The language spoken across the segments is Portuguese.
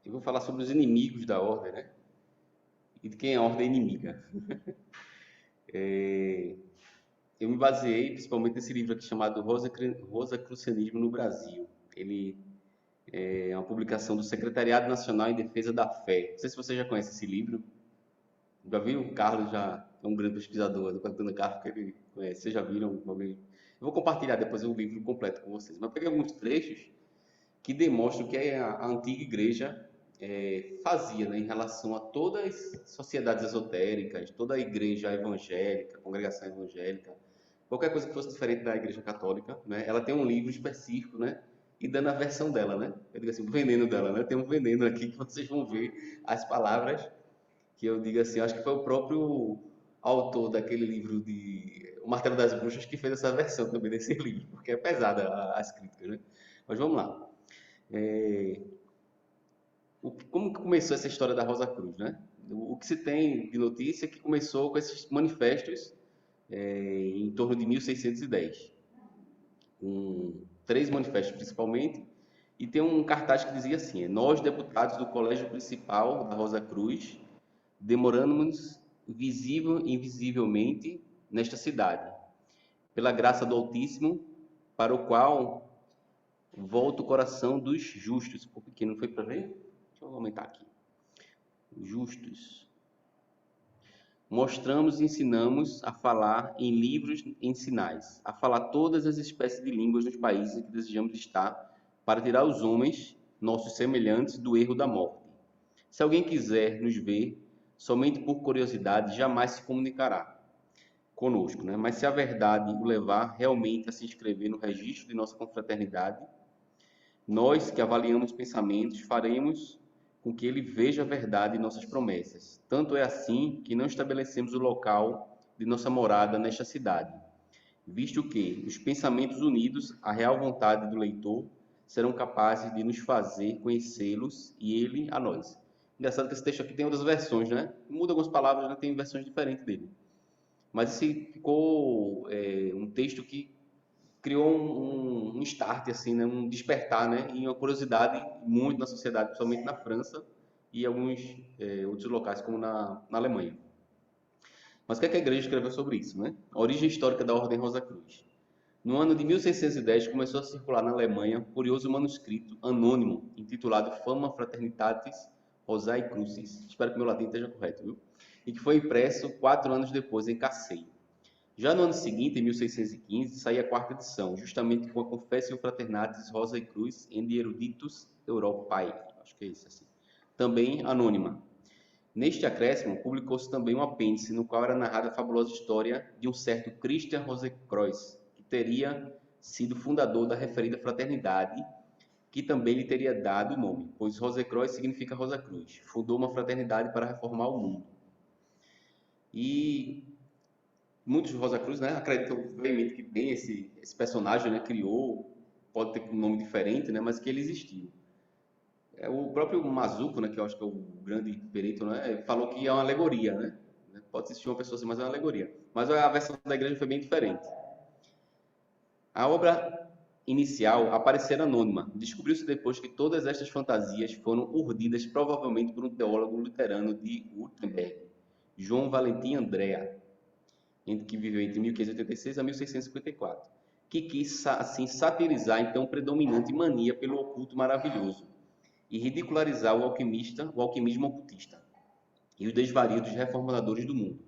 Eu vou falar sobre os inimigos da ordem, né? E de quem é a ordem inimiga. Eu me baseei principalmente nesse livro aqui chamado Rosacrucianismo no Brasil. Ele é uma publicação do Secretariado Nacional em Defesa da Fé. Não sei se você já conhece esse livro. Já viu? O Carlos já é um grande pesquisador do Capitão Carlos, que ele conhece. Vocês já viram? Eu vou compartilhar depois o livro completo com vocês. Mas eu peguei alguns trechos que demonstram que a antiga igreja fazia, né, em relação a todas as sociedades esotéricas, toda a igreja evangélica, congregação evangélica, qualquer coisa que fosse diferente da igreja católica, né, ela tem um livro específico, né, e dando a versão dela, né, eu digo assim, o veneno dela, né, tem um veneno aqui que vocês vão ver as palavras que eu digo assim, acho que foi o próprio autor daquele livro de O Martelo das Bruxas que fez essa versão também desse livro, porque é pesada as críticas, né? Mas vamos lá. É, como que começou essa história da Rosa Cruz, né? O que se tem de notícia é que começou com esses manifestos em torno de 1610, com três manifestos principalmente, e tem um cartaz que dizia assim: nós, deputados do Colégio Principal da Rosa Cruz, demoramos visível e invisivelmente nesta cidade, pela graça do Altíssimo, para o qual volta o coração dos justos. Por pequeno não foi para ver? Deixa eu aumentar aqui. Justos. Mostramos e ensinamos a falar em livros e em sinais, a falar todas as espécies de línguas nos países em que desejamos estar, para tirar os homens, nossos semelhantes, do erro da morte. Se alguém quiser nos ver, somente por curiosidade, jamais se comunicará conosco, né? Mas se a verdade o levar realmente a se inscrever no registro de nossa confraternidade, nós que avaliamos pensamentos, faremos com que ele veja a verdade em nossas promessas. Tanto é assim que não estabelecemos o local de nossa morada nesta cidade, visto que os pensamentos unidos à real vontade do leitor serão capazes de nos fazer conhecê-los e ele a nós. Engraçado que esse texto aqui tem outras versões, né? Muda algumas palavras, né? Tem versões diferentes dele. Mas esse ficou um texto que criou um start, assim, né? Um despertar, né? E uma curiosidade muito na sociedade, principalmente na França e alguns outros locais, como na Alemanha. Mas o que, é que a igreja escreveu sobre isso, né? A origem histórica da Ordem Rosa Cruz. No ano de 1610, começou a circular na Alemanha um curioso manuscrito anônimo intitulado Fama Fraternitatis Rosae Crucis. Espero que meu latim esteja correto, viu? E que foi impresso 4 anos depois em Cassei. Já no ano seguinte, em 1615, saía a quarta edição, justamente com a Confessio Fraternatis Rosae Cruz and Eruditus Europae. Acho que é isso assim. Também anônima. Neste acréscimo, publicou-se também um apêndice no qual era narrada a fabulosa história de um certo Christian Rosekreuz, que teria sido fundador da referida fraternidade, que também lhe teria dado o nome, pois Rosekreuz significa Rosa Cruz. Fundou uma fraternidade para reformar o mundo. E muitos Rosa Cruz, né, acreditam veemente que tem esse personagem, né, criou, pode ter um nome diferente, né, mas que ele existiu. O próprio Mazuco, né, que eu acho que é o grande perito, né, falou que é uma alegoria, né? Pode existir uma pessoa assim, mas é uma alegoria. Mas a versão da igreja foi bem diferente. A obra inicial aparecera anônima. Descobriu-se depois que todas estas fantasias foram urdidas provavelmente por um teólogo luterano de Württemberg, João Valentim Andrea, que viveu entre 1586 a 1654, que quis assim satirizar então predominante mania pelo oculto maravilhoso e ridicularizar o alquimismo ocultista e os desvarios dos reformadores do mundo.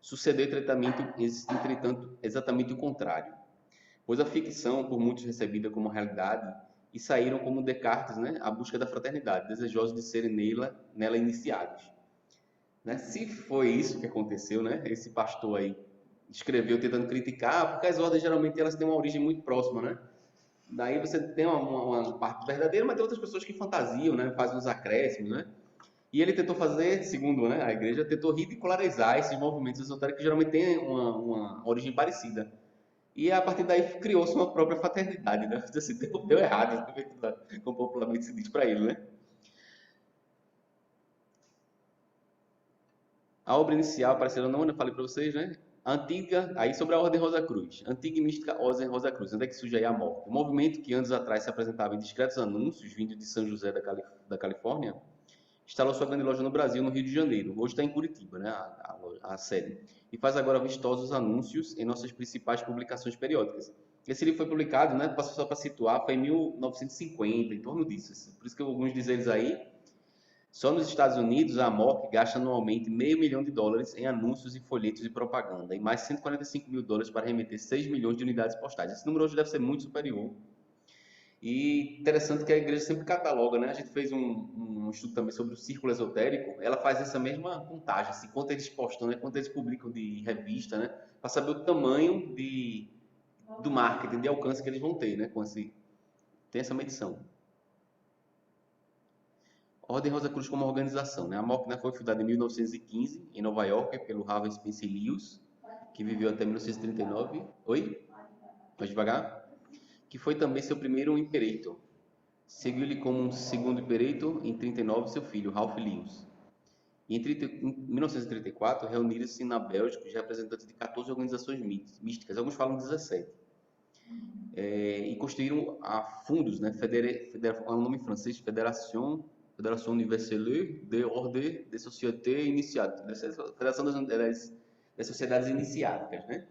Sucedeu, entretanto, exatamente o contrário, pois a ficção, por muitos recebida como realidade, e saíram como Descartes, né, à busca da fraternidade, desejosos de serem nela iniciados. Né? Se foi isso que aconteceu, né, esse pastor aí escreveu tentando criticar, porque as ordens geralmente elas têm uma origem muito próxima, né? Daí você tem uma parte verdadeira, mas tem outras pessoas que fantasiam, né? Fazem os acréscimos, né? E ele tentou fazer, segundo, né, a igreja, tentou ridicularizar esses movimentos esotéricos que geralmente têm uma origem parecida. E a partir daí criou-se uma própria fraternidade, né? Assim, deu errado, como popularmente se diz para ele, né? A obra inicial apareceu não, eu falei para vocês, né? Aí sobre a Ordem Rosa Cruz. Antiga e mística Ordem Rosa Cruz. Onde é que surge aí a morte? O movimento que anos atrás se apresentava em discretos anúncios, vindo de São José da Califórnia, instalou sua grande loja no Brasil, no Rio de Janeiro. Hoje está em Curitiba, né, a sede. E faz agora vistosos anúncios em nossas principais publicações periódicas. Esse livro foi publicado, né, só para situar, foi em 1950, em torno disso. Por isso que alguns dizem eles aí, só nos Estados Unidos, a AMOC gasta anualmente $500 mil em anúncios e folhetos de propaganda e mais $145 mil para remeter 6 milhões de unidades postais. Esse número hoje deve ser muito superior. E interessante que a igreja sempre cataloga, né? A gente fez um estudo também sobre o círculo esotérico. Ela faz essa mesma contagem, assim, quanto eles postam, né? Quanto eles publicam de revista, né? Para saber o tamanho do marketing, de alcance que eles vão ter, né? Tem essa medição. Ordem Rosa Cruz como organização, né? A MOC, né, foi fundada em 1915 em Nova York pelo Harvey Spencer Lewis, que viveu até 1939. Oi? Mais devagar? Que foi também seu primeiro imperator. Seguiu-lhe como um segundo imperator em 39 seu filho, Ralph Lewis. E em 1934 reuniram-se na Bélgica os representantes de 14 organizações místicas, alguns falam 17. E construíram a fundos, né? É um nome francês, Fédération Universelle des Ordres des Sociétés Initiates, Federação das Sociedades Iniciáticas, né?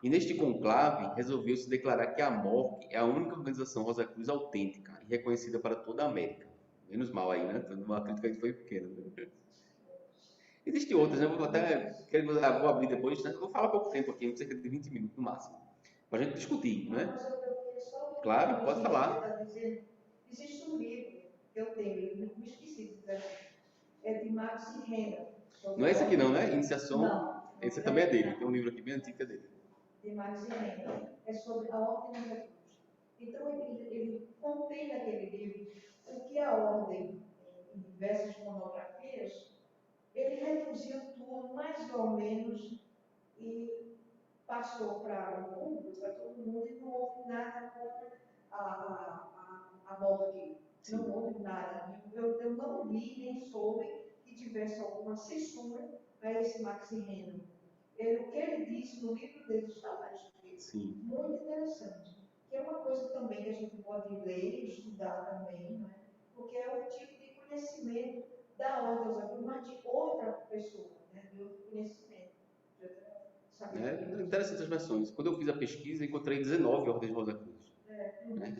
E neste conclave resolveu-se declarar que a MORC é a única organização Rosa Cruz autêntica e reconhecida para toda a América. Menos mal aí, né? Uma crítica que foi pequena. Existem outras, né? Vou abrir depois, né? Vou falar pouco tempo aqui, cerca de 20 minutos no máximo, para a gente discutir, né? Claro, pode falar. Existe um livro que eu tenho, eu me esqueci de dizer, é de Max Renda. Não é esse aqui não, né? Iniciação. Não. Esse também é dele. Tem um livro aqui bem antigo que é dele. De Max Renda. É sobre a Ordem da Cruz. Então, ele contém naquele livro o que a Ordem, em diversas monografias, ele reduziu tudo mais ou menos e passou para o público, para todo mundo, e não houve nada contra a volta aqui. Não houve nada. Eu não li nem soube que tivesse alguma censura a esse Maxi Renda. O que ele disse no livro dele está lá escrito. Muito interessante. Que é uma coisa também que a gente pode ler e estudar também, não é? Porque é o tipo de conhecimento da Ordem dos Cruz, mas de outra pessoa, né? De outro conhecimento. É interessante as versões. Quando eu fiz a pesquisa, encontrei 19 ordens Rosa Cruz. Né?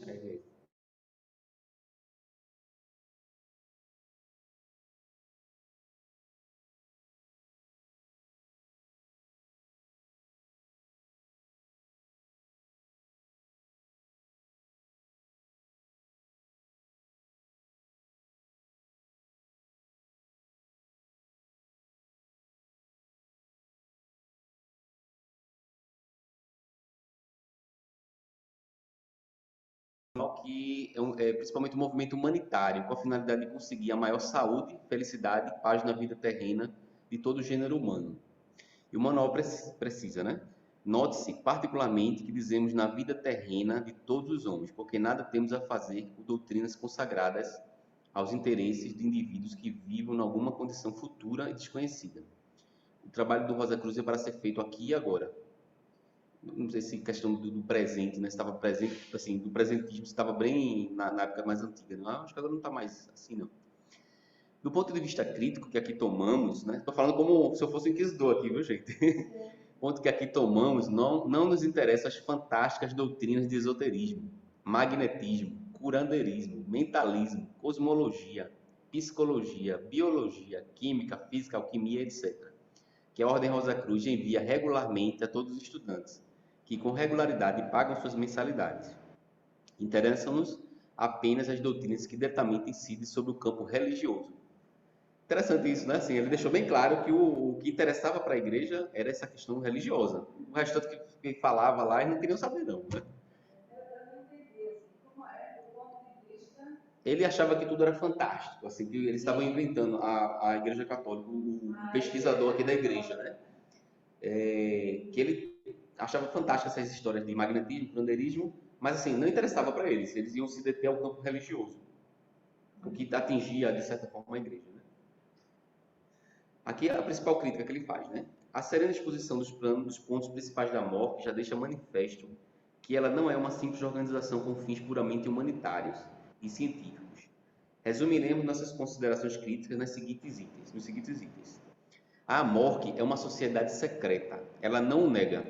Que principalmente o movimento humanitário, com a finalidade de conseguir a maior saúde, felicidade e paz na vida terrena de todo o gênero humano. E o manual precisa, né? Note-se particularmente que dizemos na vida terrena de todos os homens, porque nada temos a fazer com doutrinas consagradas aos interesses de indivíduos que vivam em alguma condição futura e desconhecida. O trabalho do Rosa Cruz é para ser feito aqui e agora. Não sei se questão do presente, né? Estava presente, assim, do presentismo estava bem na época mais antiga, né? Acho que agora não está mais assim, não. Do ponto de vista crítico que aqui tomamos, né? Estou falando como se eu fosse inquisidor aqui, viu, gente? O ponto que aqui tomamos não nos interessa as fantásticas doutrinas de esoterismo, magnetismo, curanderismo, mentalismo, cosmologia, psicologia, biologia, química, física, alquimia, etc. Que a Ordem Rosa Cruz envia regularmente a todos os estudantes, que com regularidade pagam suas mensalidades. Interessam-nos apenas as doutrinas que diretamente incidem sobre o campo religioso. Interessante isso, né? Assim, ele deixou bem claro que o que interessava para a igreja era essa questão religiosa. O restante que falava lá, eles não queriam saber, não, né? Ele achava que tudo era fantástico, assim, que eles estavam inventando a Igreja Católica, o pesquisador aqui da igreja, né? Que ele achava fantásticas essas histórias de magnetismo, curanderismo, mas assim, não interessava para eles, eles iam se deter ao campo religioso, o que atingia, de certa forma, a igreja, né? Aqui é a principal crítica que ele faz, né? A serena exposição dos planos dos pontos principais da morte já deixa manifesto que ela não é uma simples organização com fins puramente humanitários e científicos. Resumiremos nossas considerações críticas nos seguintes itens. A morte é uma sociedade secreta, ela não o nega.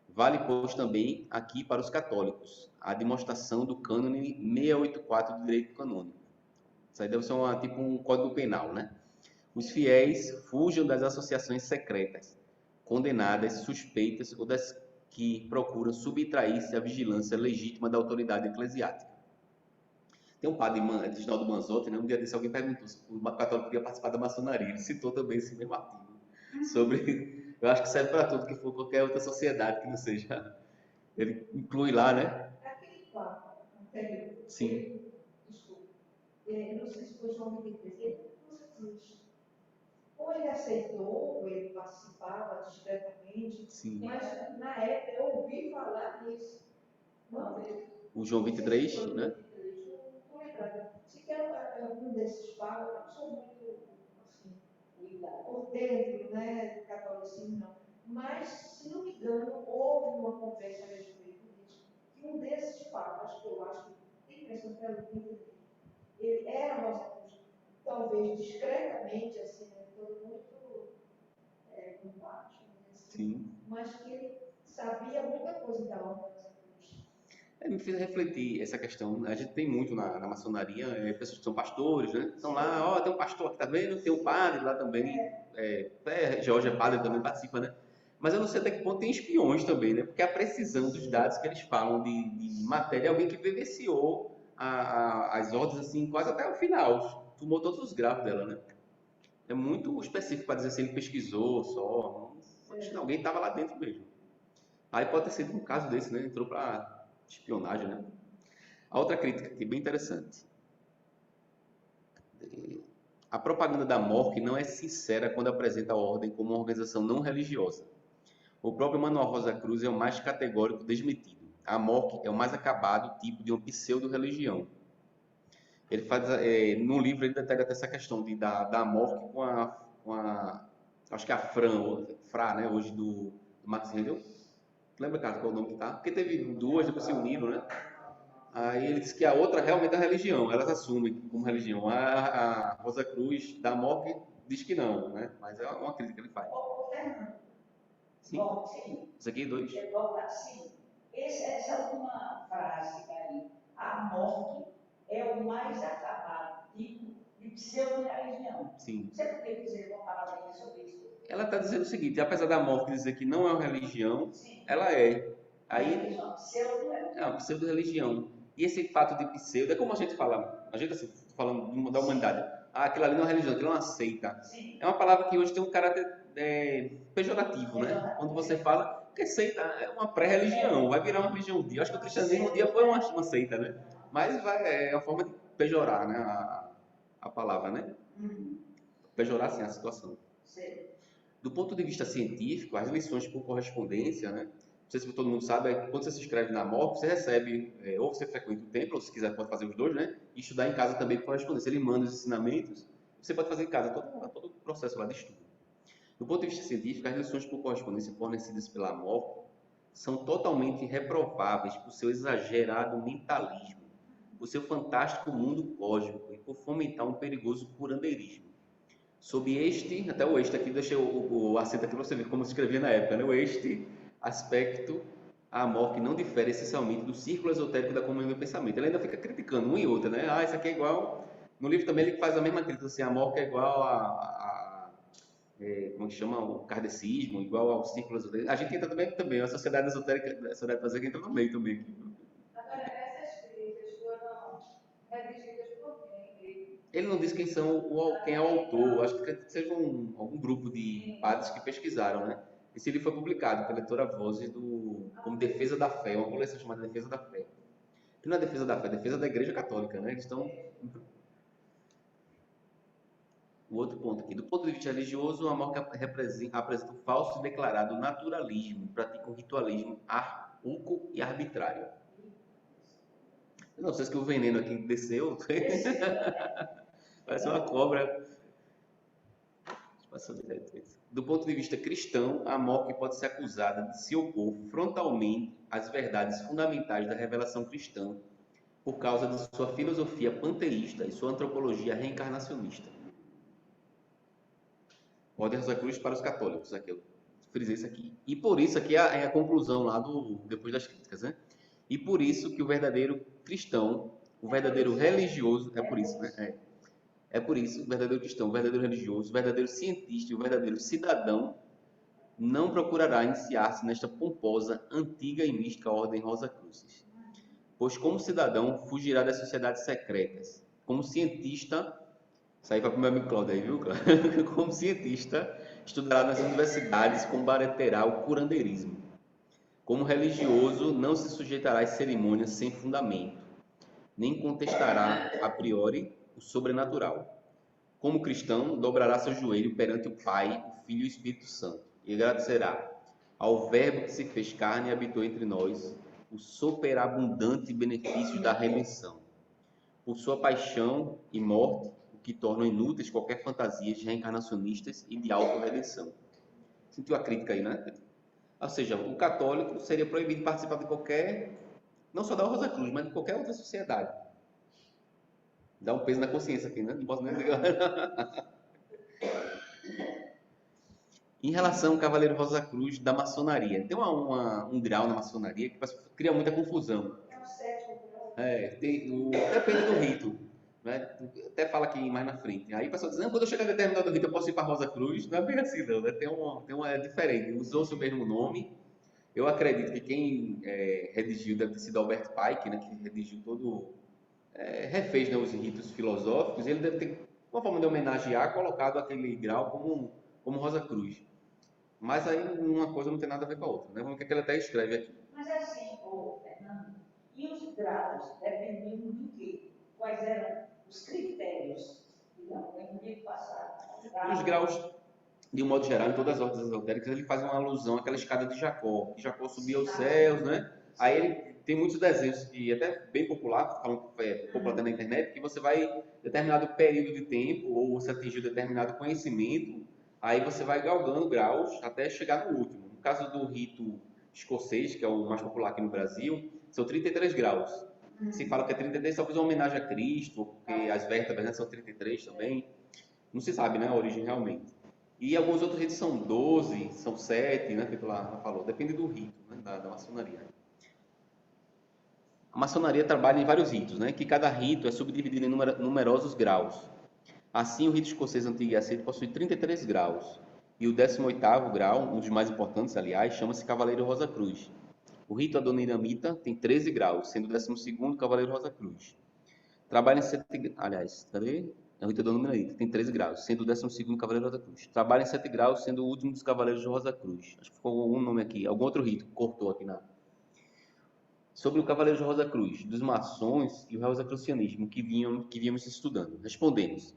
Vale, pois, também aqui para os católicos a demonstração do cânone 684 do direito canônico. Isso aí deve ser tipo um código penal, né? Os fiéis fujam das associações secretas, condenadas, suspeitas ou das que procuram subtrair-se à vigilância legítima da autoridade eclesiástica. Tem um padre, Reginaldo Manzotti, né? Um dia desse alguém perguntou se o católico podia participar da maçonaria. Ele citou também esse mesmo artigo sobre... Eu acho que serve para tudo que for qualquer outra sociedade que não seja... Ele inclui lá, né? Aquele papo anterior. Sim. Desculpa. Não sei se foi João 23. Ele não se ou ele aceitou, ou ele participava discretamente. Sim. Mas na época eu ouvi falar nisso. Não, o João 23, né? Não lembrando. Se quer algum desses falam, eu não sou muito assim, por dentro, né, do catolicismo, não. Mas, se não me engano, houve uma conversa a respeito disso, que um desses papas, que eu acho que tem impressão que era o ele era Rosa Cruz, talvez discretamente, assim, né, todo muito combate, assim, mas que ele sabia muita coisa da ordem Rosa Cruz. Me fez refletir essa questão. A gente tem muito na maçonaria, pessoas que são pastores, né? Estão lá, ó, tem um pastor aqui, tá vendo? Tem um padre lá também. Jorge é padre, também participa, né? Mas eu não sei até que ponto tem espiões também, né? Porque a precisão dos dados que eles falam de matéria é alguém que vivenciou as ordens assim quase até o final. Tomou todos os graus dela, né? É muito específico para dizer se ele pesquisou só. Acho que alguém estava lá dentro mesmo. Aí pode ter sido um caso desse, né? Entrou para espionagem, né? A outra crítica aqui, bem interessante. A propaganda da morte não é sincera quando apresenta a ordem como uma organização não religiosa. O próprio Manuel Rosa Cruz é o mais categórico desmentido. A morte é o mais acabado tipo de uma pseudo-religião. Ele faz, no livro ele detalha até essa questão da morte com a acho que a Fra, né, hoje do Max Rendel. Lembra, cara, qual é o nome que tá? Porque teve duas, depois se uniram, né? Aí ele diz que a outra realmente é a religião, elas assumem como religião. A Rosa Cruz da morte diz que não, né? Mas é uma crítica que ele faz. Sim. Bom, sim. Isso aqui, dois. Sim. Essa última frase aí, a morte é o mais acabado tipo de pseudo-religião. Sim. Você poderia dizer uma palavrinha sobre isso? Ela está dizendo o seguinte, apesar da morte dizer que não é uma religião, sim, ela é. Aí, religião, pseudo-religião. É uma pseudo-religião. E esse fato de pseudo, é como a gente fala, a gente assim, falando da humanidade, aquilo ali não é uma religião, aquilo é uma seita. Sim. É uma palavra que hoje tem um caráter pejorativo, né? Quando você fala, porque seita é uma pré-religião, vai virar uma religião um dia. Eu acho que o cristianismo um dia foi uma seita, né? Mas é uma forma de pejorar, né? A palavra, né? Pejorar, assim, a situação. Sim. Do ponto de vista científico, as lições por correspondência, né? Não sei se todo mundo sabe, é que quando você se inscreve na MOP, você recebe, ou você frequenta o templo, ou se quiser pode fazer os dois, né? E estudar em casa também por correspondência. Ele manda os ensinamentos, você pode fazer em casa todo o processo lá de estudo. Do ponto de vista científico, as lições por correspondência fornecidas pela MOP são totalmente reprováveis por seu exagerado mentalismo, por seu fantástico mundo cósmico e por fomentar um perigoso curandeirismo. Sob este, até o este aqui, deixei o acento aqui para você ver como se escrevia na época, né? O este aspecto, a morte não difere essencialmente do círculo esotérico da comunhão do pensamento. Ele ainda fica criticando uma e outra, né? Isso aqui é igual... No livro também ele faz a mesma crítica, assim, a morte é igual como que chama? O kardecismo, igual ao círculo esotérico. A gente entra também, a sociedade esotérica, a sociedade fazer que entra no meio também. Agora, essas críticas foram redigidas por quem? Ele não diz quem é o autor, acho que seja algum grupo de padres que pesquisaram, né? Esse livro foi publicado pela editora Vozes como Defesa da Fé, uma coleção chamada Defesa da Fé. Que não é Defesa da Fé, é Defesa da Igreja Católica, né? Eles estão... O outro ponto aqui, do ponto de vista religioso, a morte apresenta um falso e declarado naturalismo, pratica um ritualismo arcaico e arbitrário. Eu não sei se o veneno aqui desceu. Parece uma cobra. Passou direto isso. Do ponto de vista cristão, a Mock pode ser acusada de se opor frontalmente às verdades fundamentais da revelação cristã por causa de sua filosofia panteísta e sua antropologia reencarnacionista. Ordem Rosa Cruz para os católicos, aqui eu frisei isso aqui. E por isso aqui é a conclusão lá depois das críticas, né? E por isso que o verdadeiro cristão, o verdadeiro religioso, é por isso, né? É por isso, o verdadeiro cristão, o verdadeiro religioso, o verdadeiro cientista e o verdadeiro cidadão não procurará iniciar-se nesta pomposa, antiga e mística Ordem Rosa Cruzes, pois como cidadão fugirá das sociedades secretas. Como cientista, isso aí vai para o meu amigo Cláudio aí, viu, Cláudio? Como cientista, estudará nas universidades, combaterá o curandeirismo. Como religioso, não se sujeitará às cerimônias sem fundamento, nem contestará a priori o sobrenatural. Como cristão, dobrará seu joelho perante o Pai, o Filho e o Espírito Santo, e agradecerá ao Verbo que se fez carne e habitou entre nós o superabundante benefício da redenção. Por sua paixão e morte, o que tornam inúteis qualquer fantasias reencarnacionistas e de autorredenção. Sentiu a crítica aí, né? Ou seja, o católico seria proibido de participar de qualquer, não só da Rosa Cruz, mas de qualquer outra sociedade. Dá um peso na consciência aqui, né? Não posso nem dizer. Em relação ao Cavaleiro Rosa Cruz da maçonaria, tem um grau na maçonaria que cria muita confusão. É o sétimo grau. Depende do rito, né? Até fala aqui mais na frente. Aí o pessoal diz, não, quando eu chegar a determinado rito eu posso ir para Rosa Cruz. Não é bem assim não, né? É diferente. Usou-se o mesmo nome. Eu acredito que quem redigiu deve ter sido Albert Pike, né? Que redigiu refez, né, os ritos filosóficos. Ele deve ter, uma forma de homenagear, colocado aquele grau como Rosa Cruz. Mas aí uma coisa não tem nada a ver com a outra, né? Vamos ver o que ele até escreve aqui. Mas assim, Fernando, e os graus dependiam do quê? Quais eram os critérios? Digamos, no livro passado. Os graus, de um modo geral, em todas as ordens esotéricas, ele faz uma alusão àquela escada de Jacó, que Jacó subia aos céus, né? Aí ele tem muitos desenhos que até bem popular, falam popular até na internet, que você vai determinado período de tempo ou você atingiu determinado conhecimento, aí você vai galgando graus até chegar no último. No caso do rito escocês, que é o mais popular aqui no Brasil, são 33 graus. Se fala que é 33, talvez uma homenagem a Cristo, porque as vértebras, né, são 33 também. Não se sabe, né, a origem realmente. E alguns outros ritos são 12, são 7, né, que ela falou. Depende do rito, né, da maçonaria. A maçonaria trabalha em vários ritos, né, que cada rito é subdividido em numerosos graus. Assim, o rito escocês antigo e aceito possui 33 graus. E o 18º grau, um dos mais importantes, aliás, chama-se Cavaleiro Rosa Cruz. O rito adoniramita tem 13 graus, sendo o 12º Cavaleiro Rosa Cruz. Trabalha em 7... Aliás, cadê? É o rito adoniramita, tem 13 graus, sendo o 12º Cavaleiro Rosa Cruz. Trabalha em 7 graus, sendo o último dos Cavaleiros de Rosa Cruz. Acho que ficou algum nome aqui, algum outro rito, cortou aqui na... Sobre o Cavaleiro de Rosa Cruz, dos maçons e o rosacrucianismo que víamos estudando. Respondemos.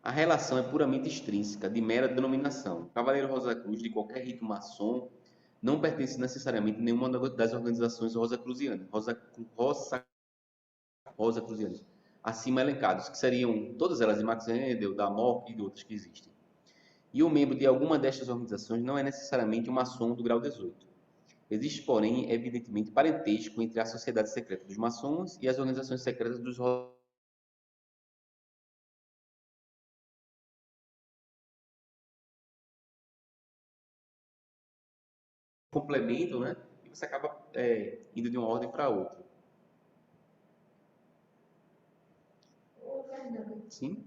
A relação é puramente extrínseca, de mera denominação. O Cavaleiro Rosa Cruz de qualquer rito maçom não pertence necessariamente a nenhuma das organizações rosacruzianas, rosacruzianas, acima elencados, que seriam todas elas de Max Endel, da MOC e de outras que existem. E o membro de alguma destas organizações não é necessariamente um maçom do grau 18. Existe, porém, evidentemente, parentesco entre a sociedade secreta dos maçons e as organizações secretas dos complementam, né? E você acaba indo de uma ordem para outra. Ô, Fernando, Sim?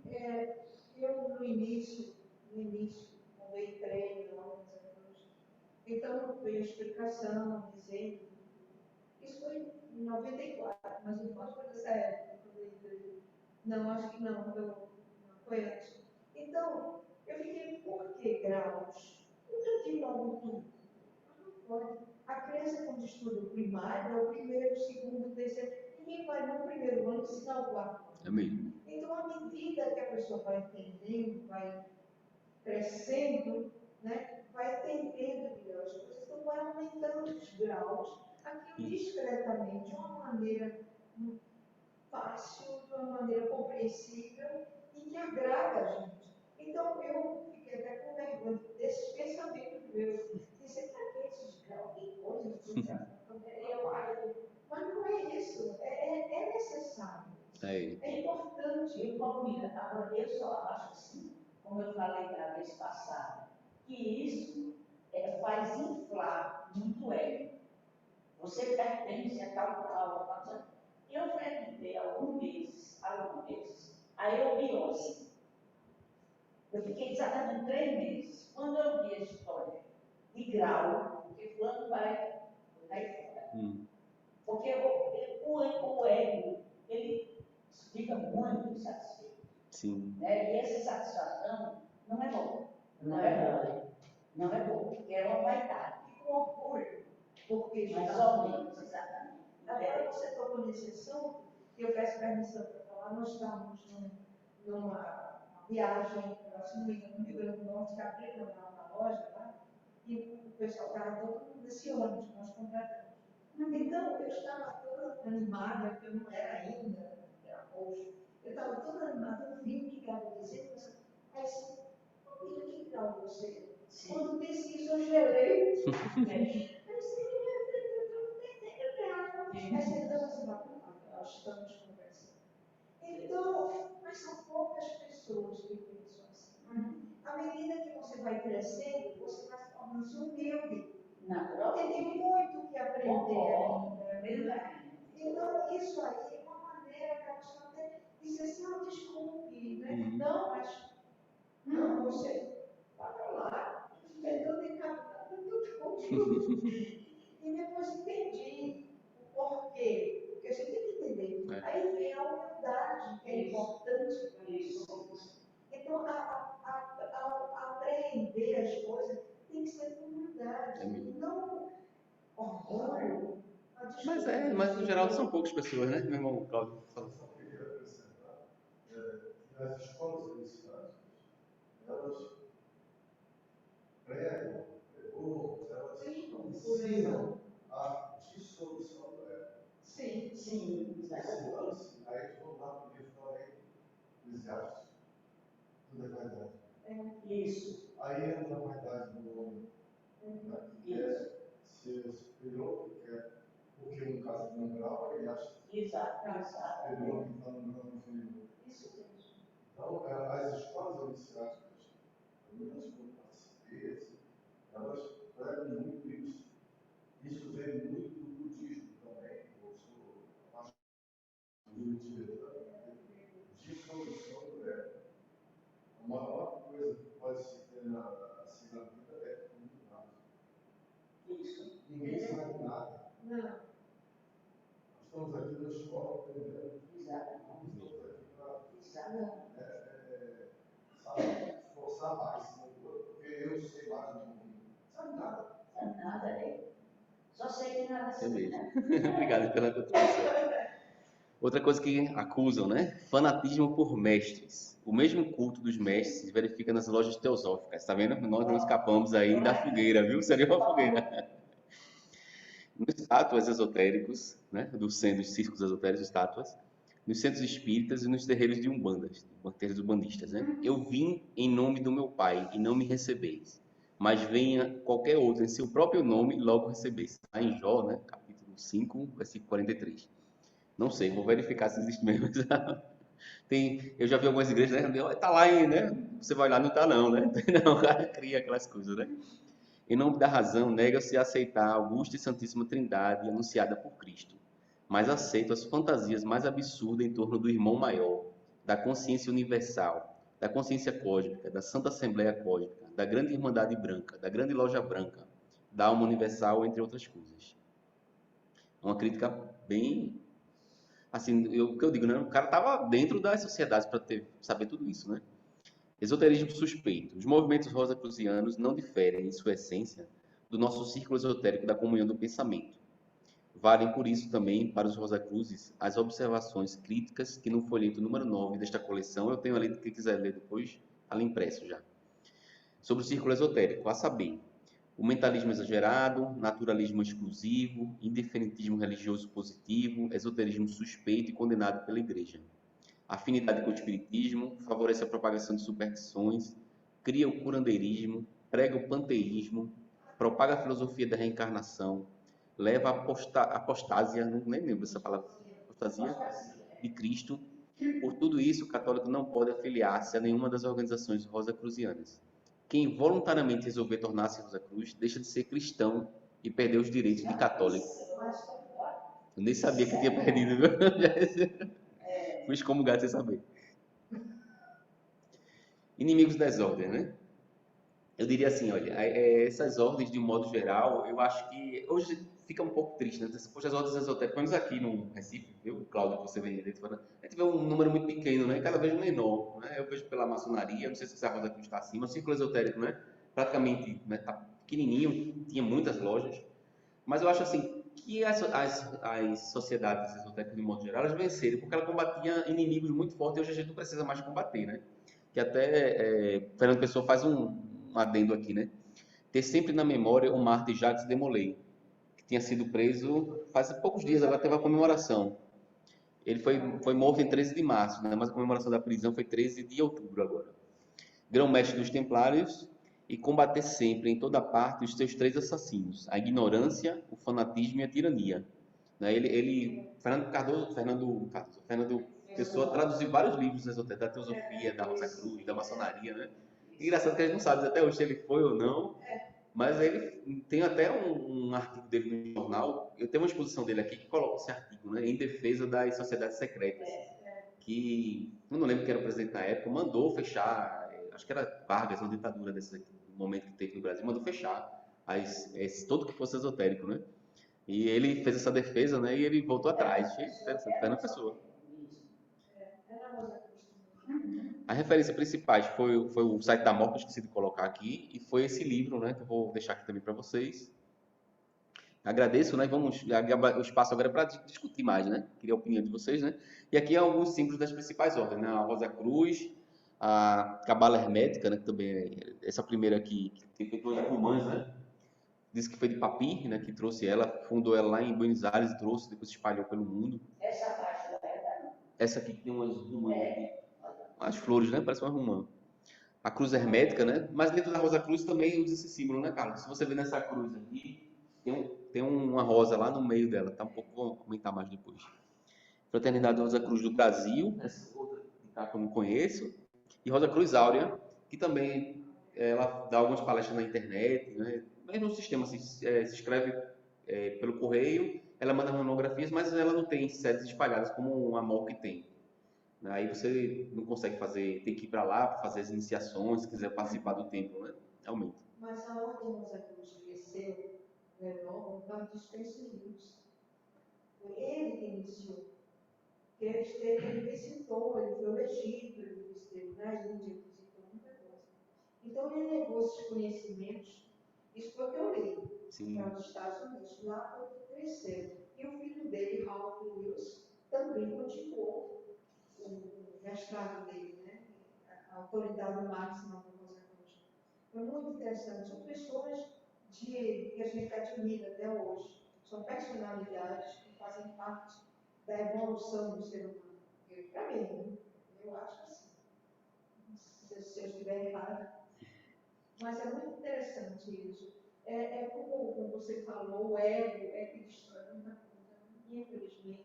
eu no início, quando eu entrei na organização, então veio a explicação, dizendo, isso foi em 94, mas não pode ser dessa época, quando eu entrei. Não, acho que não, foi antes. Então, eu fiquei, por que graus? Nunca vi logo tudo. Não pode. A criança, quando estuda o primário, é o primeiro, o segundo, o terceiro. Ninguém vai no primeiro ano ensinar o quarto. É mesmo. Então, à medida que a pessoa vai entendendo, vai crescendo, né, vai entendendo melhor as coisas, então vai aumentando os graus, aquilo discretamente, de uma maneira fácil, de uma maneira compreensível e que agrada a gente. Então, eu fiquei até com desses pensamentos meus. Dizer, para que esses graus, que coisa, mas não é isso, é necessário, é importante. Eu combino. Agora, eu só acho assim, como eu falei da vez passada, que isso faz inflar muito ego. Você pertence a tal. Eu frequentei alguns meses, a eubiose. Eu fiquei exatamente 3 meses. Quando eu vi a história de grau, porque fulano vai fora. Porque o ego, ele fica muito insatisfeito. Sim. Né? E essa satisfação não é boa. Não é boa, porque é uma vaidade. E com orgulho, porque Mais ou menos, exatamente. Agora você tocou nesse assunto, e eu peço permissão para falar, nós estávamos numa viagem, se não me engano, no Rio Grande do Norte, que abriram uma loja lá, e o pessoal estava todo mundo nesse ônibus que nós contratamos. Então, eu estava toda animada, porque eu não era ainda, era hoje, eu estava toda animada, eu vi o que estava dizendo, aí assim, filha, que tal você? Quando disse isso, eu gelei. Mas então, assim, nós estamos conversando. Então, mas são poucas pessoas que pensam assim. À medida que você vai crescendo, você vai se tornando humilde. Porque tem muito que aprender ainda. Então, isso aí é uma maneira que a pessoa tem de dizer assim, não, desculpe, né? Não, mas não, você vai para lá, inventando em cada tudo. E depois entendi o porquê. Porque você tem que entender. Aí vem a humildade, que é importante para isso. Então, aprender as coisas tem que ser com humildade, não orgulho. Mas no geral são poucas pessoas, né? Meu irmão Cláudio falou. Só queria acrescentar que as escolas iniciais, elas pregam, elas ensinam a dissolução do ego. Sim. Aí eles vão lá para o livro também, Eclesiastes. Tudo é vaidade. Isso. Aí entra a vaidade do homem. Que é ser superior, porque no caso de um grau, ele acha superior que está no grau inferior. Isso mesmo. Então, as escolas iniciáticas, pelo menos quando eu participei, elas pregam muito isso. Isso vem muito do budismo também. Eu sou dissolução do ego. A maior coisa que pode se ter na vida é humildade. Isso. Ninguém sabe nada. Não. Nós estamos aqui na escola aprendendo. Exatamente. Estamos aqui para esforçar mais, porque eu sei mais do que sabe nada. Sabe nada, né? Só sei que nada É sei. mesmo. Obrigado pela contribuição. Outra coisa que acusam, né? Fanatismo por mestres. O mesmo culto dos mestres se verifica nas lojas teosóficas. Tá vendo? Nós não escapamos aí da fogueira, viu? Seria uma fogueira. Nos estátuas esotéricos, né? Dos círculos esotéricos, estátuas. Nos centros espíritas e nos terreiros de umbandas, terreiros umbandistas, né? Eu vim em nome do meu pai e não me recebeis. Mas venha qualquer outro em seu próprio nome e logo recebeis. Está em Jó, né? Capítulo 5, versículo 43. Não sei, vou verificar se existe mesmo. Eu já vi algumas igrejas, né? Tá lá aí, né? Você vai lá, não tá não, né? Não, o cara cria aquelas coisas, né? Em nome da razão, nega-se a aceitar a augusta e santíssima trindade anunciada por Cristo, mas aceita as fantasias mais absurdas em torno do irmão maior, da consciência universal, da consciência cósmica, da Santa Assembleia Cósmica, da grande Irmandade Branca, da grande Loja Branca, da alma universal, entre outras coisas. Uma crítica bem... Assim, o que eu digo, né? O cara estava dentro das sociedades para saber tudo isso, né? Esoterismo suspeito. Os movimentos rosacrucianos não diferem, em sua essência, do nosso círculo esotérico da comunhão do pensamento. Valem por isso também para os Rosacruzes as observações críticas que no folheto número 9 desta coleção, eu tenho ali, quem quiser ler depois, está ali impresso já. Sobre o círculo esotérico, a saber, o mentalismo exagerado, naturalismo exclusivo, indefinitismo religioso positivo, esoterismo suspeito e condenado pela Igreja. Afinidade com o espiritismo, favorece a propagação de superstições, cria o curandeirismo, prega o panteísmo, propaga a filosofia da reencarnação, leva a apostásia, nem lembro essa palavra, apostasia de Cristo. Por tudo isso, o católico não pode afiliar-se a nenhuma das organizações rosacruzianas. Quem voluntariamente resolver tornar-se Rosa Cruz deixa de ser cristão e perder os direitos de católico. Eu nem sabia que tinha perdido, viu? Fui excomungado sem saber. Inimigos das ordens, né? Eu diria assim, olha, essas ordens, de um modo geral, eu acho que hoje fica um pouco triste, né? Poxa, as ordens esotéricas, pelo menos aqui no Recife, viu, Cláudio, que você vem dentro, a gente vê um número muito pequeno, né? Cada vez menor, né? Eu vejo pela maçonaria, não sei se a Rosa Cruz está acima, o círculo esotérico, né? Praticamente, né? Tá pequenininho, tinha muitas lojas, mas eu acho assim que as sociedades esotéricas, de modo geral, elas venceram, porque ela combatia inimigos muito fortes e hoje a gente não precisa mais combater, né? Que até Fernando Pessoa faz um adendo aqui, né? Ter sempre na memória o mártir Jacques de Molay, que tinha sido preso faz poucos dias, agora teve a comemoração. Ele foi morto em 13 de março, né? Mas a comemoração da prisão foi 13 de outubro agora. Grão-mestre dos Templários, e combater sempre, em toda parte, os seus três assassinos: a ignorância, o fanatismo e a tirania. Né? Fernando Pessoa traduziu vários livros da teosofia, da Rosa Cruz, da maçonaria, né? Engraçado que a gente não sabe até hoje se ele foi ou não, mas ele tem até um artigo dele no jornal. Eu tenho uma exposição dele aqui que coloca esse artigo, né, em defesa das sociedades secretas, que eu não lembro quem era o presidente na época, mandou fechar, acho que era Vargas, uma ditadura desse momento que teve no Brasil, mandou fechar tudo que fosse esotérico, né? E ele fez essa defesa, né? E ele voltou atrás. Interessante, Fernando Pessoa. As referências principais foi o site da MOC, que eu esqueci de colocar aqui, e foi esse livro, né? Que eu vou deixar aqui também para vocês. Agradeço, né? Vamos o espaço agora para discutir mais, né? Queria a opinião de vocês, né? E aqui alguns símbolos das principais ordens, né? A Rosa Cruz, a Cabala Hermética, né? Que também essa primeira aqui, que tem feito umas romãs, né? Diz que foi de Papi, né? Que trouxe ela, fundou ela lá em Buenos Aires e trouxe, depois se espalhou pelo mundo. Essa parte da verdade. Essa aqui que tem umas romãs aqui. As flores, né? Parece uma romã. A cruz hermética, né? Mas dentro da Rosa Cruz também usa esse símbolo, né, Carlos? Se você ver nessa cruz aqui, tem uma rosa lá no meio dela, tá um pouco, vou aumentar mais depois. Fraternidade Rosa Cruz do Brasil, essa outra que eu não conheço, e Rosa Cruz Áurea, que também ela dá algumas palestras na internet, né? Mesmo o sistema se escreve pelo correio, ela manda monografias, mas ela não tem sedes espalhadas como a MOC tem. Aí você não consegue tem que ir para lá para fazer as iniciações, se quiser participar do templo, né? Realmente. Mas a Ordem Rosa Cruz cresceu na Europa por causa dos perseguidos. Foi ele que iniciou. Ele visitou, ele foi ao Egito, ele esteve na Índia, ele visitou muita coisa. Então ele levou esses conhecimentos, isso foi o que eu li, para os Estados Unidos. Lá foi que cresceu. E o filho dele, Ralph Wills, também continuou o mestrado dele, né? A autoridade máxima do Rosa Cruz. Foi muito interessante. São pessoas que a gente admira até hoje. São personalidades que fazem parte da evolução do ser humano. Para mim, eu acho assim. Se eu estiver errado. Mas é muito interessante isso. Como você falou, o ego é que destrói muita coisa. Infelizmente,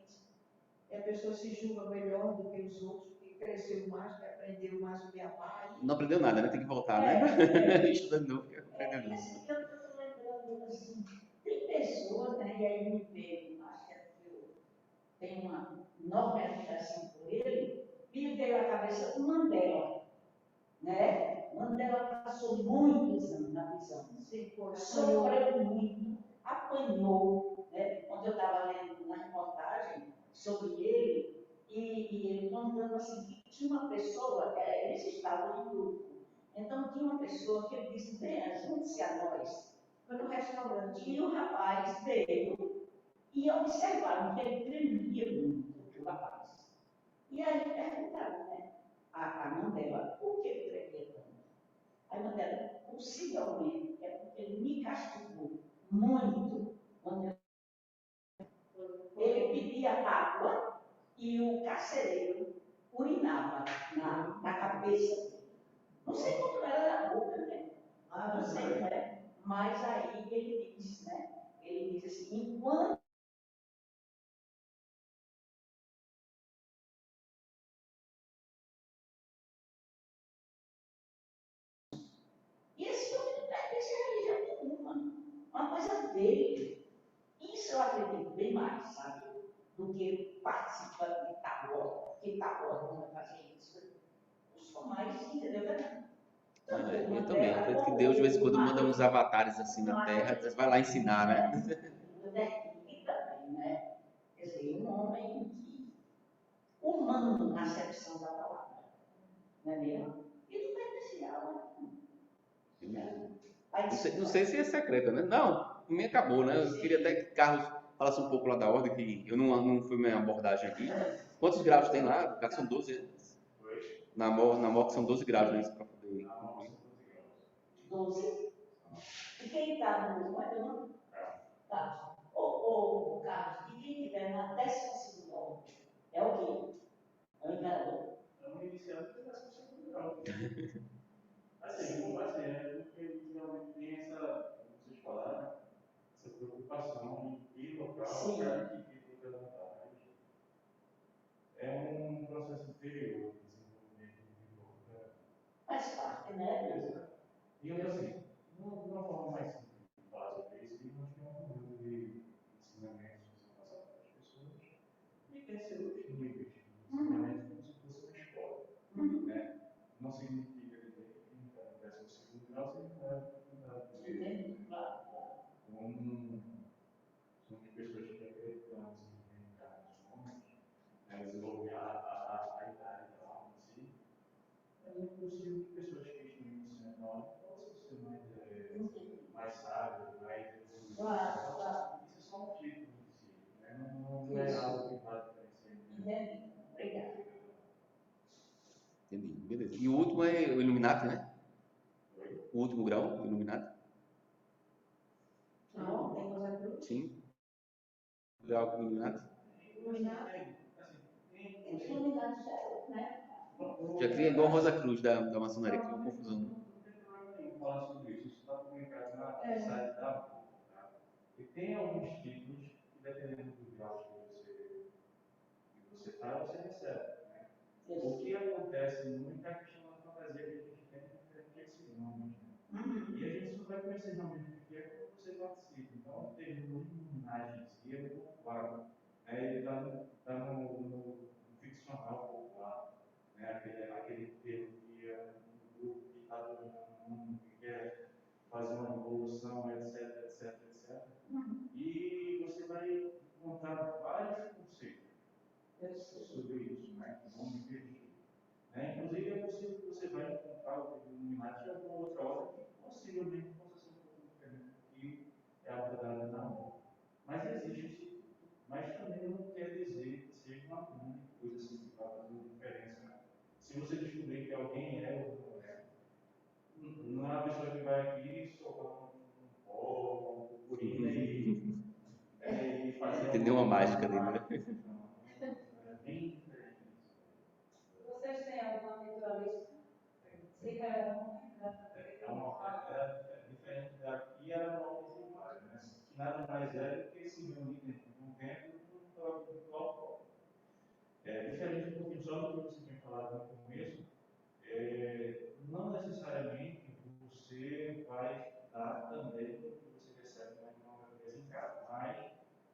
a pessoa se julga melhor do que os outros, que cresceu mais, que aprendeu mais o beabá. Não aprendeu nada, né? Tem que voltar, né? Estudando de novo, que aprendeu nada. Eu estou lembrando assim, tem pessoas, né? E aí me veio, acho que eu tenho uma enorme admiração por ele, me veio à cabeça o Mandela, né? Mandela passou muitos anos na prisão, sofreu muito, apanhou, né? Quando eu estava lendo uma reportagem sobre ele, e ele contando assim, que tinha uma pessoa, eles estavam em grupo, então tinha uma pessoa que ele disse, venha, junte-se a nós. Foi no restaurante. E o rapaz veio e observaram que ele tremia muito, o rapaz. E aí perguntaram, né, a Mandela, por que ele tremia tanto? Aí Mandela, possivelmente, é porque ele me castigou muito quando ele pedia água e o carcereiro urinava na cabeça. Não sei quanto era a boca, né? não sei, né? Mas aí ele diz, né? Ele diz assim, enquanto e esse homem não pertence a religião nenhuma, uma coisa dele. Isso eu acredito bem mais, sabe? Do que participando de Tabor, porque Tabor não vai fazer isso. Eu sou mais, entendeu? Eu também. Acredito que Deus, de vez em quando, manda uns avatares assim na Terra, vai lá ensinar, né? E também, né? Quer dizer, um homem que, humano na acepção da palavra, não é mesmo? E do especial, né? Não sei se é secreta, né? Não, me acabou, né? Eu queria até que Carlos falasse um pouco lá da ordem, que eu não fui minha abordagem aqui. Quantos graus tem lá? Cá são 12, né? Na morte são 12 graus, né? Isso para poder concluir. 12. E quem está no último, tá. Ô, Carlos, e quem estiver na 12ª ordem, é o quê? É o imperador? É um iniciante da 12º grau. Assim, como assim, é porque eles realmente têm essa, como vocês falaram, essa preocupação em que local para que tipo de levantar. É um processo interior de desenvolvimento individual. Faz parte, né? Exato. E assim, de uma forma mais simples de falar sobre isso, nós temos um conjunto de ensinamentos que são passados para as pessoas e tem seus níveis de ensinamento como se fosse uma escola. Né? Não significa dizer que quem está no 12º grau seja uma oportunidade de ver. Como somos pessoas que acreditamos em reencarnar nos homens, desenvolver a idade da alma em si, é muito possível que pessoas que estão iniciando a alma possam ser mais sábias, mais evoluídas. Isso é só um título em si, né? Não é algo que vai diferenciar. Obrigada. Entendi, beleza. E o último é o Illuminati, né? O último grau, o Illuminati? Não, tem coisa cruz. Sim. O grau do Illuminati? Iluminado. Iluminado já é, né? Já cria igual a Rosa Cruz da maçonaria, cria uma confusão. Não tem problema nenhum falar sobre isso. Isso está publicado na site da ABU. Tá? E tem alguns títulos que, dependendo do grau que você está, você recebe. Né? O que acontece muito é a questão da fantasia que a gente tem com esses nomes. Né? E a gente só vai conhecer realmente o que é quando você participa. Então, o termo iluminagem em si é muito claro. Ele está no ficcional popular. Né? Aquele termo que é um grupo que está dominando o mundo, que quer fazer uma revolução, etc, etc, etc. E você vai encontrar vários conceitos sobre isso, né? Que vão divergir. Inclusive, é possível que você vai encontrar o termo Illuminati de alguma outra ordem que possivelmente possa ser um pouco diferente do que é abordada na ordem. Mas existe esse tipo. Mas também não quer dizer que seja uma grande coisa assim que vai fazer uma diferença. Né? Se você descobrir que alguém é ou não é, não é uma pessoa que vai aqui socar um pó, uma purpurina e fazer Entendeu uma mágica dele, né? Não, é bem diferente isso. Vocês têm alguma ritualista? Sei que é Diferente daqui, era uma obra né? Que nada mais é do que se reunir dentro de um templo com um ritual. Diferente um pouquinho só do que você tinha falado no começo, não necessariamente você vai dar também o que você recebe uma vez em casa, mas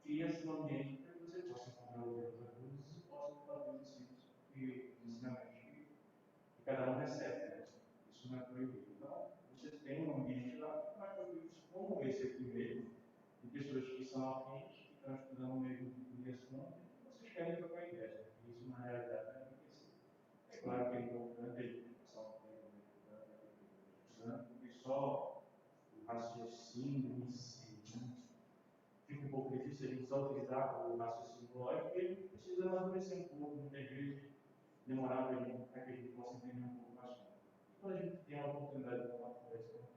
cria-se um ambiente para que você possa encontrar os adultos e possa fazer os ensinamentos que cada um recebe. Né? Isso não é proibido. Então, você tem um ambiente lá, mas proibido como esse aqui mesmo, de pessoas que são afins, que estão estudando o mesmo tipo de assunto, e vocês querem trocar ideias. Isso, na realidade, não é enriquecer. É claro que é importante a educação, porque só o raciocínio em si, né? Fica um pouco difícil a gente só utilizar o raciocínio lógico, porque a gente precisa amadurecer um pouco, muitas vezes demorar para que a gente possa entender um pouco mais. E quando a gente tem a oportunidade de falar com outras pessoas,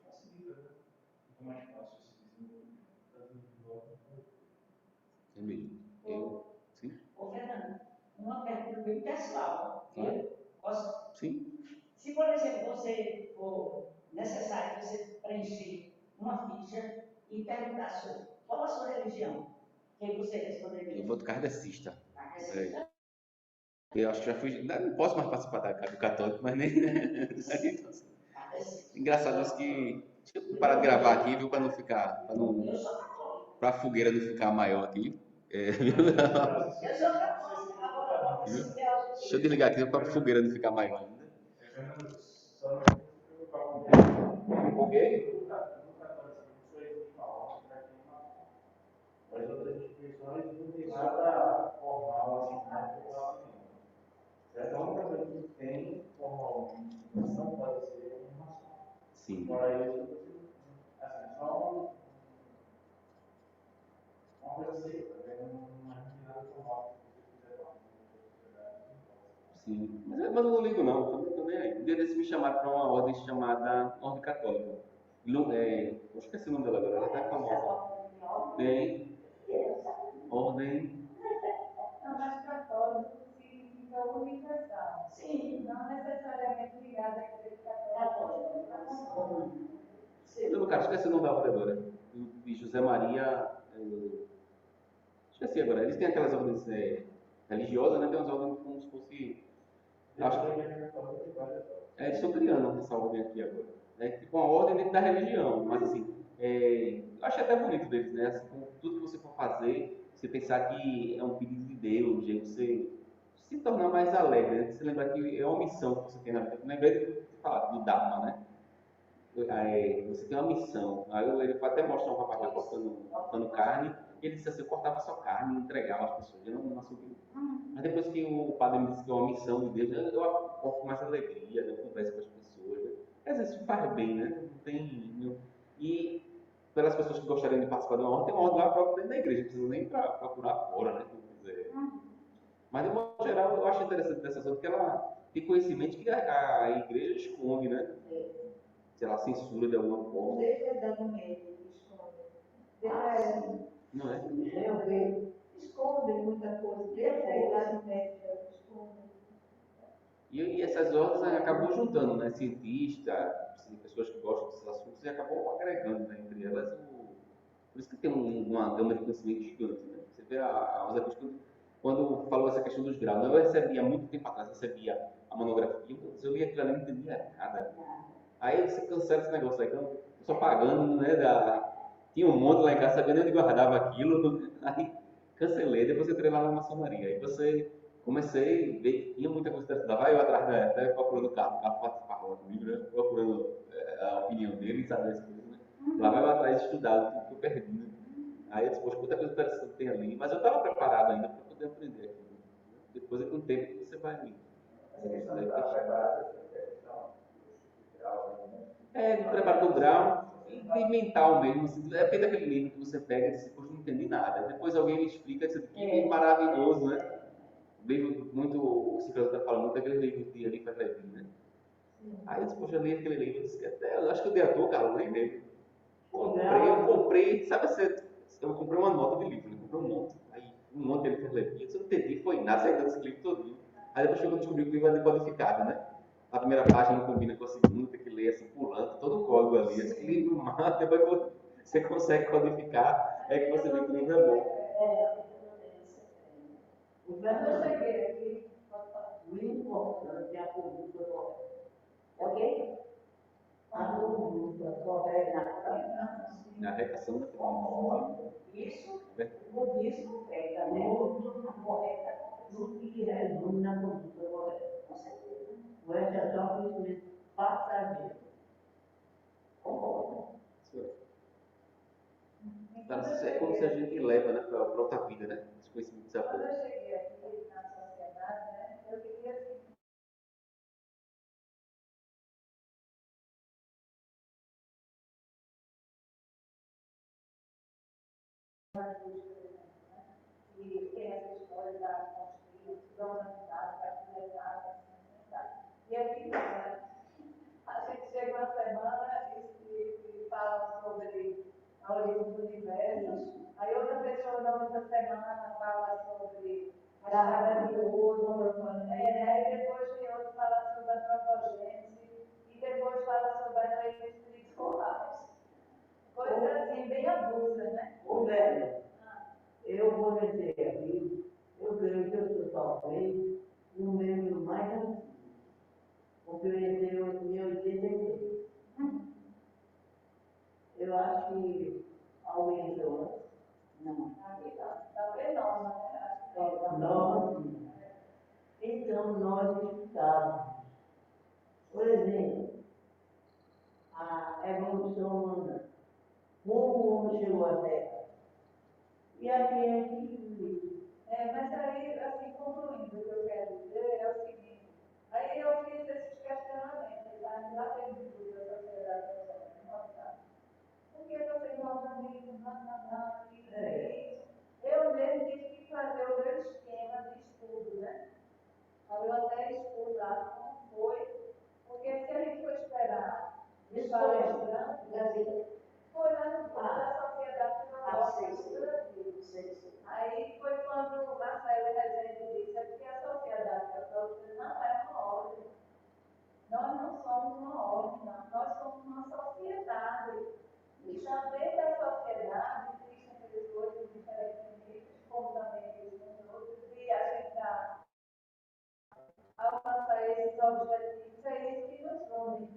facilita, né? Fica mais fácil esse desenvolvimento. É mesmo. Sim? Ô, Fernando, uma pergunta bem pessoal. Claro. Posso? Sim. Se, por exemplo, você for necessário você preencher uma ficha e perguntar sobre qual a sua religião. Quem você responderia? Eu vou do kardecista. Kardecista? Eu acho que já fui. Não posso mais participar do católico, mas nem. Kardecista. Engraçado isso que. Deixa eu parar de gravar aqui, viu? Para não ficar. Eu sou católico. Para a fogueira não ficar maior aqui. Eu sou católico. Agora, Viu? esse Deus. Deixa eu desligar aqui para a fogueira não ficar maior ainda. Só não se preocupar com Por quê? as outras instituições não tem nada formal assim, natural nenhum. Certo? A única coisa que tem formalmente, mas não pode ser uma ação. Sim. Fora isso, assim, só uma receita, né? Não é nada formal que você quiser falar. Sim. Mas eu não ligo, não. Tô nem aí. Um dia desses me chamaram para uma ordem chamada Ordem Católica. Eu esqueci o nome dela agora, ela é até famosa. Tem ordem. Não, mas católico significa universal. Sim. Não necessariamente ligado à igreja católica. Meu cara, esqueci o nome da ordem agora. De José Maria. Esqueci agora. Eles têm aquelas ordens religiosas, né? Tem umas ordens como se fosse. Acho que eles estão criando essa ordem aqui agora. É tipo uma ordem dentro da religião, mas assim, eu achei até bonito deles, né? Assim, com tudo que você for fazer, você pensar que é um pedido de Deus, de você se tornar mais alegre, né? Você lembrar que é uma missão que você tem na vida. Lembrei de falar do Dharma, né? Você tem uma missão. Aí ele até mostra um rapaz lá cortando carne, e ele disse assim: eu cortava só carne e entregava às pessoas. Eu não assumi. Mas depois que o padre me disse que é uma missão de Deus, eu acordo com mais alegria, eu converso com as pessoas. Né? Às vezes isso faz bem, né? Não tem. E pelas pessoas que gostariam de participar de uma ordem, tem uma ordem lá própria dentro da igreja, não precisa nem para procurar fora, né? Quem quiser. Mas de modo geral, eu acho interessante dessas ordens que ela tem conhecimento que a igreja esconde, né? Sei lá, censura de alguma forma. Deixa dando medo, esconde. Não é? Esconde muita coisa. Desde a Idade Média, esconde. E essas ordens acabou juntando, né? Cientistas, assim, pessoas que gostam desses assuntos, e acabou agregando, né? Entre elas por isso que tem uma gama de conhecimento gigante, né? Você vê a Rosa Cruz, quando falou essa questão dos graus, eu recebia, muito tempo atrás, recebia a monografia, eu lia aquilo ali e não entendia nada. Aí você cancela esse negócio aí, então, só pagando, né? Tinha um monte lá em casa, sabendo onde guardava aquilo, aí cancelei, depois entrei lá na maçonaria. Aí comecei a ver que tinha muita coisa interessante. Lá vai eu atrás até procurando o carro participava comigo, né? Procurando a opinião dele e saber as coisas, né? Lá vai eu atrás estudar tudo que eu perdi, né? Aí eu disse, poxa, muita coisa interessante tem ali, mas eu estava preparado ainda para poder aprender aquilo. Né? Depois, com o tempo, você vai ali. De preparo do grau e de mental mesmo. Assim, depende daquele livro que você pega e diz, poxa, não entendi nada. Depois alguém me explica, isso aqui é maravilhoso, né? Livro muito, o Ciclo está falando muito daquele livro de ali para Levi, né? Aí eu disse, poxa, eu li aquele livro, eu disse, até, eu acho que eu dei a tua, cara, nem lembro. Comprei, sabe, eu comprei uma nota de livro, né? Comprei um monte. Aí um monte ele fez Levi, eu disse, eu não entendi, foi nada, saí desse livro todinho. Aí depois chegou a descobrir que o livro é decodificado, né? A primeira página não combina com a segunda, tem que ler assim, pulando, todo o código ali. Esse livro mata, depois que você consegue codificar, é que você vê que o livro é bom. Quando eu cheguei aqui, O importante é a conduta correta. Ok? A conduta correta. Na arrecadação da família. Isso, o budismo pega, né? Conduta correta. No que resume na conduta correta. Com certeza. O exercício conhecimento passageiro. Concordo. Isso é como se a gente leva, né, para outra vida, né? Esse conhecimento quando desafiador. eu cheguei aqui na sociedade, né, eu queria assim, que tem essa história da construir, da humanidade, da comunidade, e aqui, né, a gente chega uma semana e fala sobre a origem do universo, aí outra pessoa na outra semana fala sobre a chamada de ouro, aí depois tem outro fala sobre a antropogênese, e depois fala sobre a abusa, né? Ô, velho, eu vou dizer aqui, eu creio que eu sou talvez um membro mais antigo, porque eu entrei em 86. Eu acho que aumentou. Não. Talvez não, né? Nós, então, nós estudávamos. Por exemplo, a evolução humana, como o homem chegou à Terra. E a gente Mas aí, assim, concluindo, o que eu quero dizer é o seguinte, aí eu fiz esses questionamentos, lá dentro da sociedade nossa, por que vocês gostam disso, isso? Eu mesmo tive que fazer o meu esquema de estudo, né? Eu até estudo lá como foi, porque se a gente for esperar os palestrantes, foi lá no Clube da Sociedade Filosófica do Brasil. Aí foi quando o Marcelo Rezende disse que a sociedade católica não é uma ordem. Nós não somos uma ordem, não. Nós somos uma sociedade. E já dentro da sociedade existem pessoas de diferentes níveis, como também existem outros, e a gente está alcançar esses objetivos, é isso que nos une.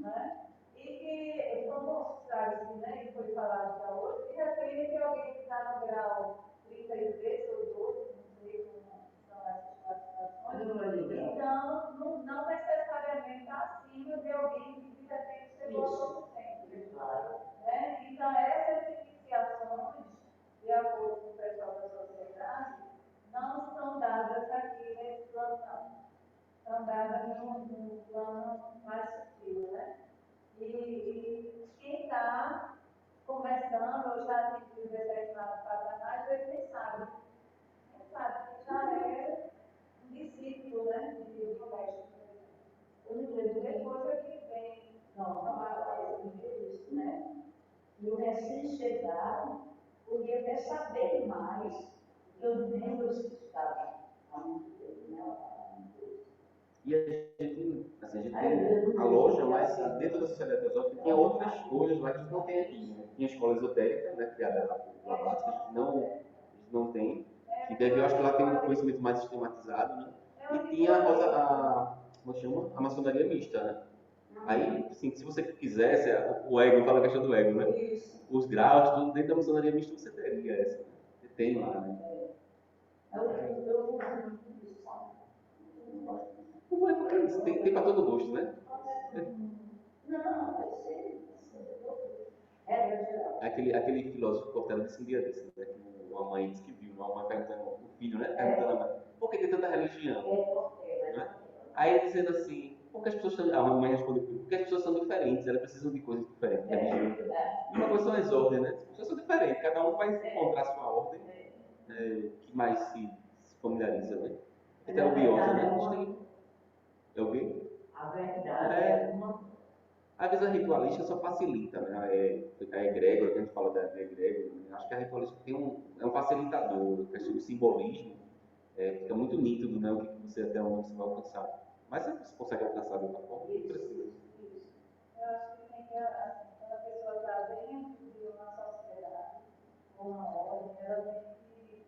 Né? E que, como sabe-se, né, e foi falado já hoje, de repente alguém que está no grau 33 ou 12, não sei como são essas classificações, então não necessariamente acima de alguém que de repente chegou ao novo centro. Né? Então essas iniciações, de acordo com o pessoal da sociedade, não são dadas aqui nesse plano, não. São dadas num plano mais sutil, né? E quem está começando, ou já atingiu determinado patamar, às vezes nem sabe. Nem sabe que já é um discípulo, né? De mestre. Depois é que vem isso, né? E o recém-chegado podia até saber mais que os membros que estavam há muito tempo, né? E a gente tem a loja, mas dentro da Sociedade Teosófica tinha outras lojas lá que a gente não tem aqui. Né? Tinha a escola esotérica, né, criada lá por Blavatsky, que a gente não tem, que deve, eu acho que lá tem um conhecimento mais sistematizado, né? E tinha como chama? A maçonaria mista, né? Aí, assim, se você quisesse, o ego, fala a questão do ego, né? Os graus, tudo dentro da maçonaria mista você teria essa. Você tem lá, né? Tem para todo gosto, né? Aquele filósofo Cortella disse um dia desse, né? Que uma mãe disse que viu uma mãe perguntando, o filho, né? Perguntando a mãe, por que tem tanta religião? Né? Aí ele dizendo assim, porque as pessoas são. A mãe respondeu, porque as pessoas são diferentes, elas precisam de coisas diferentes. E uma coisa são as ordens, né? As pessoas são diferentes, cada um vai encontrar a sua ordem que mais se familiariza, né? Até o biose, né? É o quê? A verdade Às vezes a ritualística só facilita, né? A egrégora, que a gente fala da egrégora, né? Acho que a ritualística é um facilitador, a questão do simbolismo, fica muito nítido, né? O que você até onde você vai alcançar. Mas se você consegue alcançar de outra forma, não precisa. Eu acho que tem que, assim, quando a pessoa está dentro de uma sociedade, ou uma ordem, ela tem que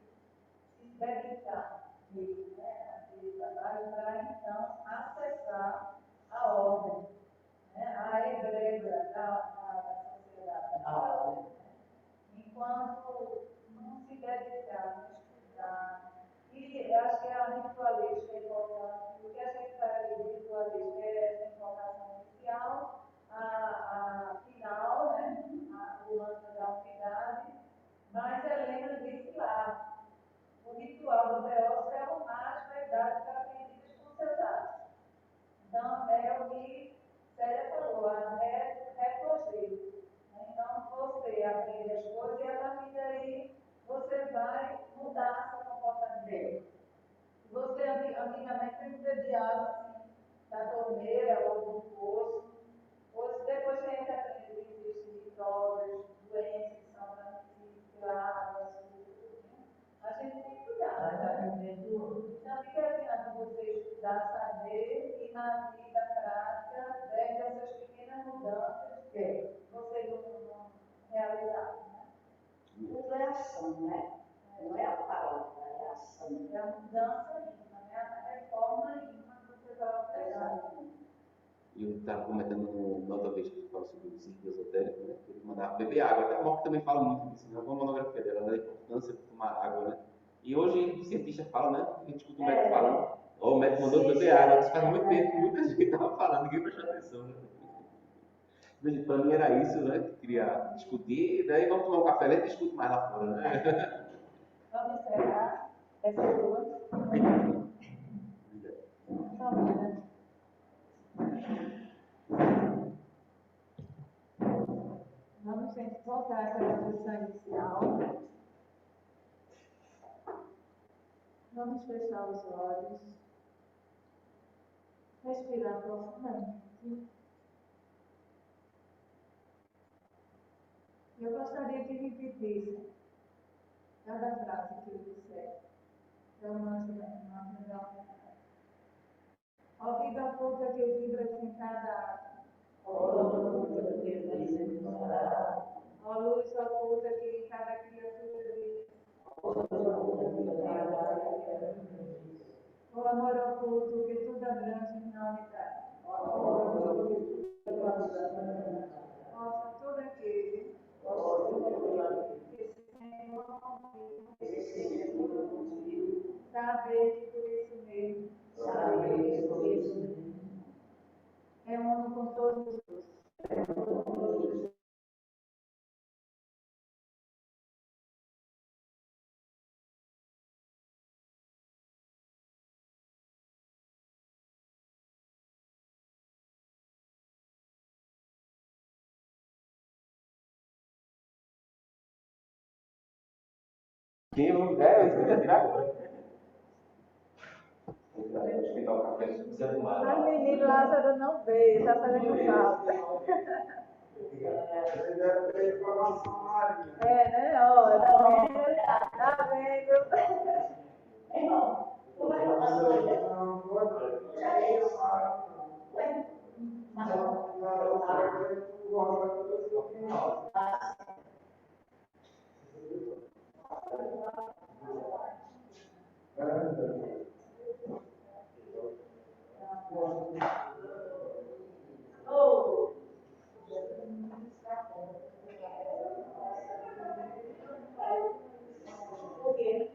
se dedicar mesmo, né, àquele trabalho para então acessar a ordem, né, a egrégora da sociedade. Enquanto não se dedicar a estudar, e eu acho que a ritualística é importante, o que a gente faz de ritualística é essa informação inicial, a final, né, o lance da unidade, mas Helena disse lá, o ritual do Teósofo é o mais verdade para aprendidas com seus atos. Então, é o que Célia falou, é retroagir. Então, você aprende as coisas e a partir daí você vai mudar seu comportamento. Você, antigamente, bebedia água assim, da torneira ou do poço. Hoje, depois que a gente aprende que existem micróbios, doenças que são transmissíveis, a gente tem que cuidar. Então, fica adiante você estudar, saber e na vida prática, desde essas pequenas mudanças, você não realizar. Tudo é ação, né? Não é a palavra, é a ação. É a mudança íntima, né? A reforma íntima que você estava pregando. E eu estava comentando na outra vez que eu falo sobre o círculo esotérico, né? Que ele mandava beber água. Até a Morte também fala muito disso, né? Uma monografia dela, da importância de tomar água, né? E hoje o cientista fala, né? A gente escuta o médico falando. Ó, o médico mandou beber água. Isso faz muito tempo que muita gente estava falando, ninguém prestou atenção, né? Para mim era isso, né? Que queria discutir, e daí vamos tomar um café, a gente discute mais lá fora, né? Vamos encerrar essa duas. Vamos voltar àquela posição inicial. Vamos fechar os olhos. Respirar profundamente. Eu gostaria que repetisse cada frase que eu disser. Eu mando da humanidade. Ó vida oculta que vibra em cada átomo. Ó luz oculta que em cada criatura vive. O amor oculto que tudo abrange na unidade. Possa todo aquele que se sente contigo saber que por isso mesmo é uno com todos os outros. Quem não der, eu vou tirar agora. Explicar o café, precisa tomar. Mas menino Lázaro não veio, está fazendo falta. É, né? Ó, tá vendo? Tá vendo? Irmão, tu vai falar oh. O quê?